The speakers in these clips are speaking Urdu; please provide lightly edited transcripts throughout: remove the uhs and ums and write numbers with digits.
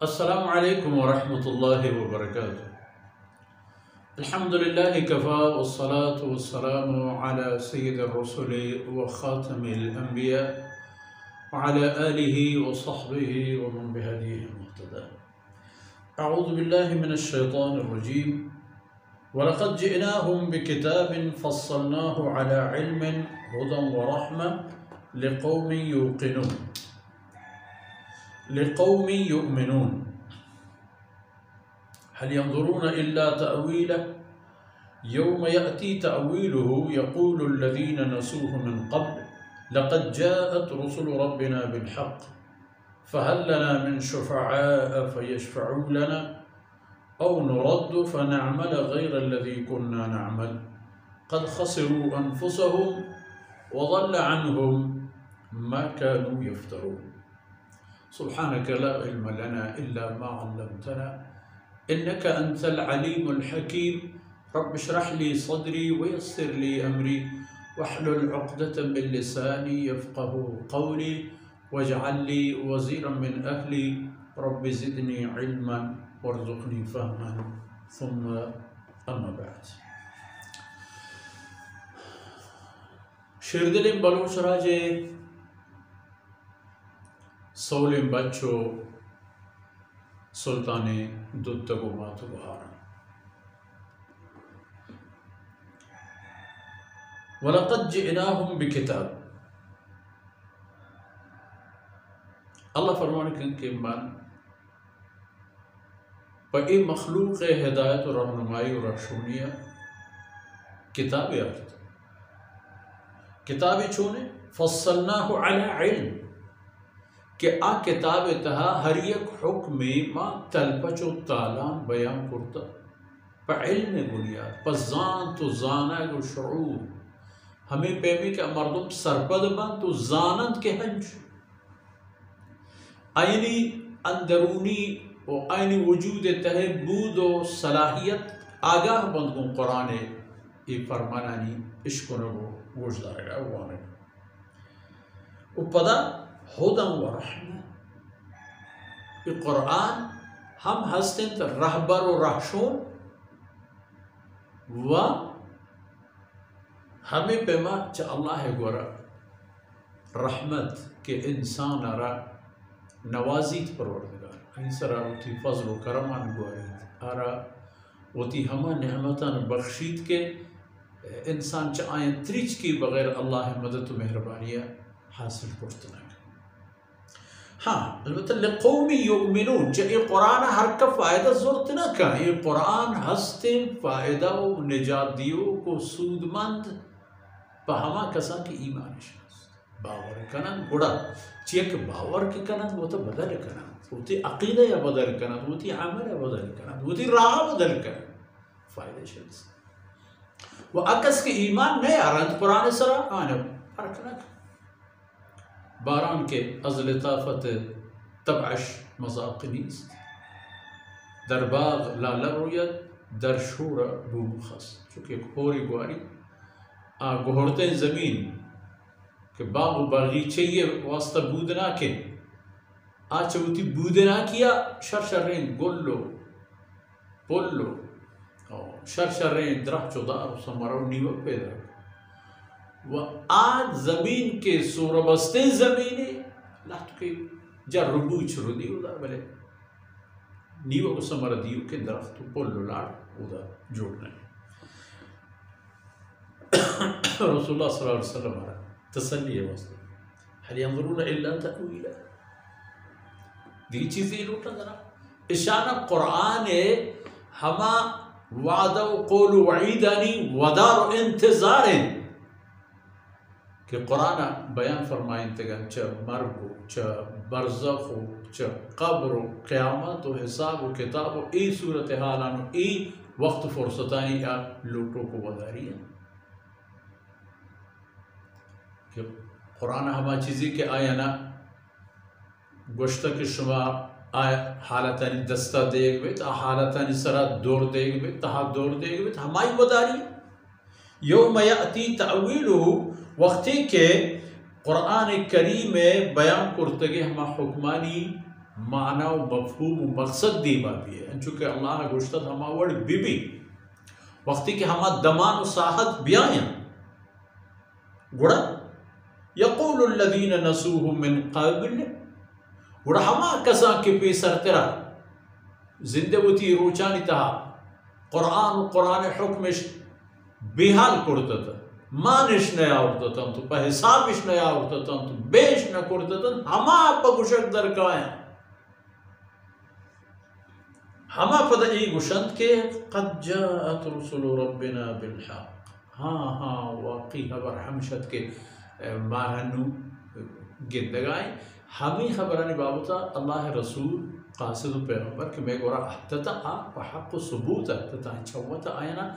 السلام عليكم ورحمة الله وبركاته. الحمد لله كفى والصلاة والسلام على سيد الرسل وخاتم الأنبياء وعلى آله وصحبه ومن بهديه مهتدى. أعوذ بالله من الشيطان الرجيم. ولقد جئناهم بكتاب فصلناه على علم هدى ورحمة لقوم يؤمنون هل ينظرون إلا تأويله يوم يأتي تأويله يقول الذين نسوه من قبل لقد جاءت رسل ربنا بالحق فهل لنا من شفعاء فيشفعوا لنا أو نرد فنعمل غير الذي كنا نعمل قد خسروا أنفسهم وضل عنهم ما كانوا يفترون. سبحانك لا علم لنا إلا ما علمتنا إنك أنت العليم الحكيم. رب اشرح لي صدري ويسر لي أمري واحلل عقدة من لساني يفقه قولي واجعل لي وزيرا من أهلي رب زدني علما وارزقني فهما ثم أما بعد. شردلم بلوش راجه سولم بچو سلطان دتگو ماتو بہارا. وَلَقَدْ جِئْنَاهُمْ بِكِتَابٍ. اللہ فرمانے کے من پئی مخلوق ہدایت و رہنمائی و رشونیہ کتاب آتا کتاب چونے فصلناہ علی علم کہ آ کتاب تہا ہر یک حکمی ما تلپچ و تالان بیان کرتا پا علم بنیاد پا زان تو زانگ و شعور ہمیں پیمی کہ مردم سرپد بند تو زانند کے ہنج آئینی اندرونی و آئینی وجود تہے بود و صلاحیت آگاہ بندگوں قرآن ای فرمانانی اشکنگو گوشدارگا وانگا و پدا ہدن و رحمہ. یہ قرآن ہم ہستند رہبر و رہشون و ہمیں پیما چا اللہ گورا رحمت کے انسان را نوازیت پروردگار این سرا وتی فضل و کرمان گوارید آرا وتی ہما نعمتان بخشید کے انسان چا آئین تریچ کی بغیر اللہ مدد و مہربانیہ حاصل کرتنا. ہاں البتہ لقومی یؤمنون چا یہ قرآن ہر کا فائدہ ضرورت نہ کا. یہ قرآن ہستیں فائدہ و نجات دیو کو سود مند پا ہما کسا کی ایمان شنست باور کنن گوڑا چیک باور کی کنن وہ تو بدل کنن وہ تی عقیدہ یا بدل کنن وہ تی عمل یا بدل کنن وہ تی راہ بدل کنن فائدہ شنست وہ اکس کی ایمان نہیں آرند قرآن سرا آنے فرق نہ باران کے از لطافت تبعش مذاق نیست در باغ لالا رویت در شور بوم خس. چونکہ ایک ہوری گواری گہرتے زمین کہ باغ و باغیچے واسطہ بودنا کے چوتی بودنا کیا شرشرین گلو پلو شرشرین درخ چودار سمرو نیو پیدا و آج زمین کے سوربستے زمینی لحظ کے جا ربوچ رو دیو دا بلے نیو کو سمر دیو کے درخت پلو لار دا جوڑنا ہے. رسول اللہ صلی اللہ علیہ وسلم تسلی ہے واسطہ هل ينظرون الا تأویلا دی چیزیں لوٹا ذرا اشانہ قرآن ہما وعدہ و قول و وعیدانی ودار و انتظار کہ قرآن بیان فرمائیں تگن چا مرگ چا برزخ چا قبر و قیامت و حساب و کتاب و ای صورتحالان و ای وقت فرصتانی یا لوٹوں کو وداری ہیں کہ قرآن ہما چیزی کے آیا نا گوشتا کہ شما حالتانی دستہ دیکھ بیت حالتانی سرا دور دیکھ بیت تہا دور دیکھ بیت ہمائی وداری یوم یأتی تأویلو وقتی کہ قرآن کریم بیان کرتگی ہما حکمانی معنی و مفہوم و مقصد دی باتی ہے چونکہ اللہ گوشتت ہما وڑ بی بی وقتی کہ ہما دمان و ساحت بیاں گوڑا یقول الذین نسوه من قبل گوڑا ہما کساں کے پیسر ترا زندہ ہوتی روچانی تہا قرآن و قرآن حکمش بحال کرتا مانش نیا ہوتا تو پہ حسابش نیا ہوتا تو بیش نہ کرتا ہما پا گوشک درکائیں ہما پدا ای گوشند کے قد جاءت رسول ربنا بالحق ہاں واقعی خبر ہمشت کے ماہنو گندگائیں ہمیں خبرانی بابتا اللہ رسول قاصد و پیغمبر کہ میں گورا احتتا آپ حق و ثبوت احتتا چھوتا آینا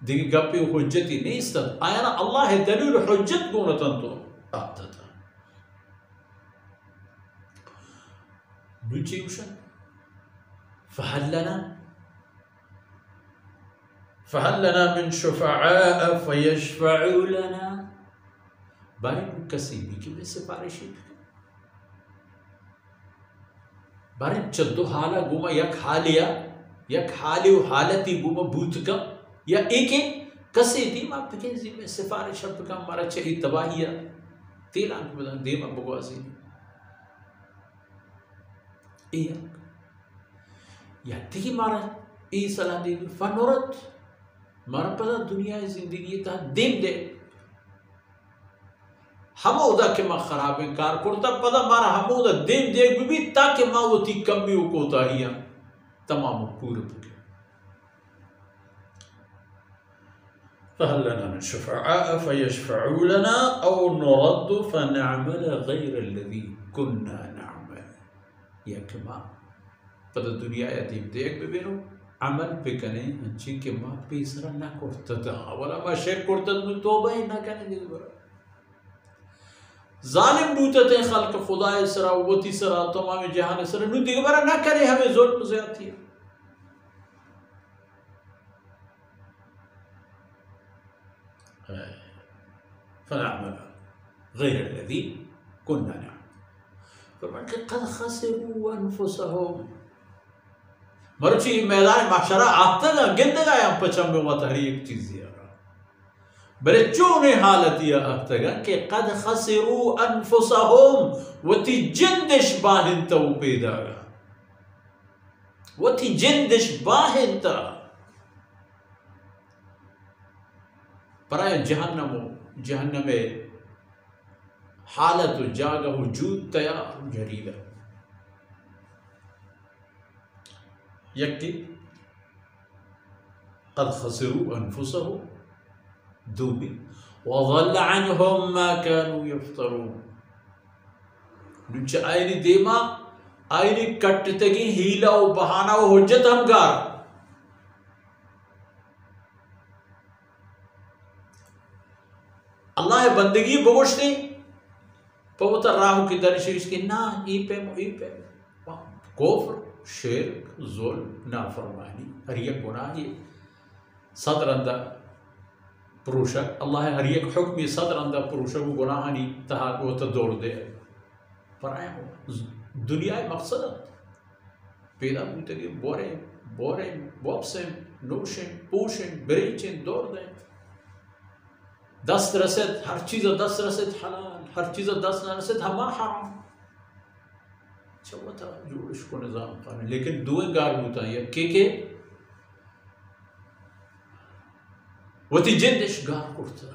دیکھ گپی و حجتی نہیں استد آینا اللہ دلیل حجت گونتن تو احتتا نوچی گوشن فهل لنا من شفعاء فيشفعوا لنا بارے کسی بھی کی میں سفارشی بارے چدو حالا گوما یک حالی و حالتی گوما بوت کم یا ایک کسی دیم آپ پکیں میں سفارش اب کم مارا چاہی تباہی تیلان کو بدن دیم اب بگوازی ایک یا تھی مارا ای صلاح دے فنورت مارا پتا دنیا زندگی تا دیم دے ہم اودا کہ ما خراب انکار کرتا پتا مارا ہم اودا دیم دے بھی تاکہ ما وہ تھی کمی کوتا ہی تمام پور بکے فهل لنا من شفعاء فيشفعوا لنا او نرد فنعمل غير الذي كنا نعمل یا کہ ما پتہ دنیا یتیم دیکھ ببینو عمل بکنے ہنچی کہ ما پیسرا نہ کرتا تھا ولا ما شک کرتا تھا توبہ ہی نہ کنے دیکھ برا ظالم بوتتے خلق خدا سرا وتی سرا تمام جہان سرا نو دیکھ برا نہ کرے ہمیں ظلم زیادتی ہے فنعمل غير الذي كنا نعمل فرمان کہ قد خسروا انفسهم مرچی میدان محشرہ آتا گا گندگا یا پچھم میں وہ تحریک چیزی آرہا بلے چونے حالتی آتا گا کہ قد خسروا انفسهم وہ تی جندش باہنتا وہ پیدا گا وہ تی جندش باہنتا برای جہنم حالت و جاگہ وجود تیار جریدہ یکتی قد خسروا انفسهم دوبی وضل عنهم ما كانوا يفترون نچہ آئینی دیما آئینی کٹتگی ہیلا و بہانا و حجت ہمگار اللہ بندگی بگوشتی پوتا راہو کی درشیش کی نا ای پہ کفر شرک ظلم نافرمانی ہر یک گناہی صدر اندہ پروشک اللہ ہر یک حکمی صدر اندہ پروشک و گناہانی تحاق و تدور دے پر آئے ہو دنیا مقصد پیدا بوتے گئے بوریں بوپسیں نوشیں پوشیں بریچیں دور دیں دست رسد ہر چیز دست رسد حلال ہر چیز دست نہ رسد ہما حرام چوتا جوڑش کو نظام قانون لیکن دوئے گار ہوتا ہے کہ وہ تی جندش گار کرتا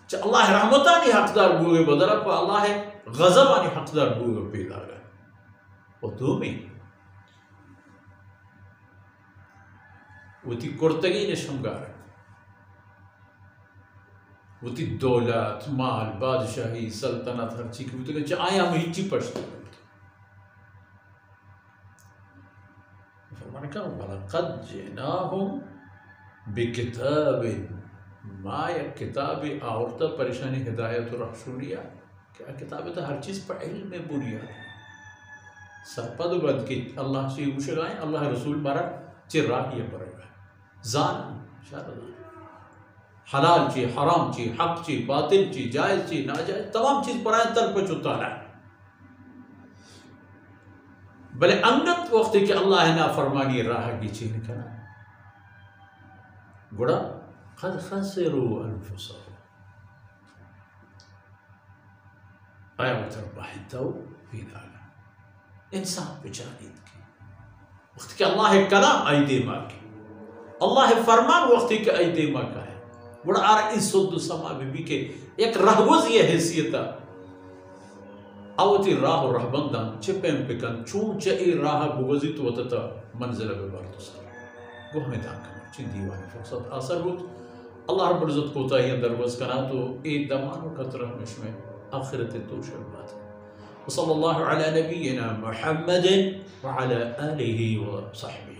چا اللہ رحمتانی حقدار بوئے بدرہ پا اللہ غضبانی حقدار بوئے پیدا گا وہ دومی وہ تی کرتگی نشمگار ہے وہ تی دولت مال بادشاہی سلطنت ہر چیز کی بوتے گا آیا ہم ہیچی پڑھتے ہیں فرمانے کہا وَلَقَدْ جِئْنَاهُمْ بِكِتَابٍ ما یک کتاب آورتا پریشانی ہدایت و رحشونیہ کیا کتاب ہے ہر چیز پر علم میں بنیاد سرپد و بد کی اللہ سے اوشگائیں اللہ رسول مارا چی راہیہ پڑے گا زان حلال چی حرام چی حق چی باطل چی جائز چی ناجائز تمام چیز پرائیں تل پہ چتا ہے بلے انگت وقتی کہ اللہ نافرمانی راہ کی چین کنا گوڑا قد خسروا انفسهم آیا وقت رباحتو فی دانا انسان بچانید کی وقتی کہ اللہ کلام ای دیما کی اللہ فرمان وقتی کہ ای دیما کا ہے گوڑا آر اس صد سما بھی کہ ایک رہوز یہ حیثیتا آوتی راہ و رہبندان چپیم پکن چون چئی راہ بوزی تو وطتا منزل ببارتو سر گو ہمیں دان کنا چین دیوانی فرصت آثر ہوت اللہ رب العزت کو تاہی اندر وز کنا تو اید دمان و قطرہ مشمع آخرت تو شربات وصلی اللہ علی نبینا محمد وعلى آلہ وصحبہ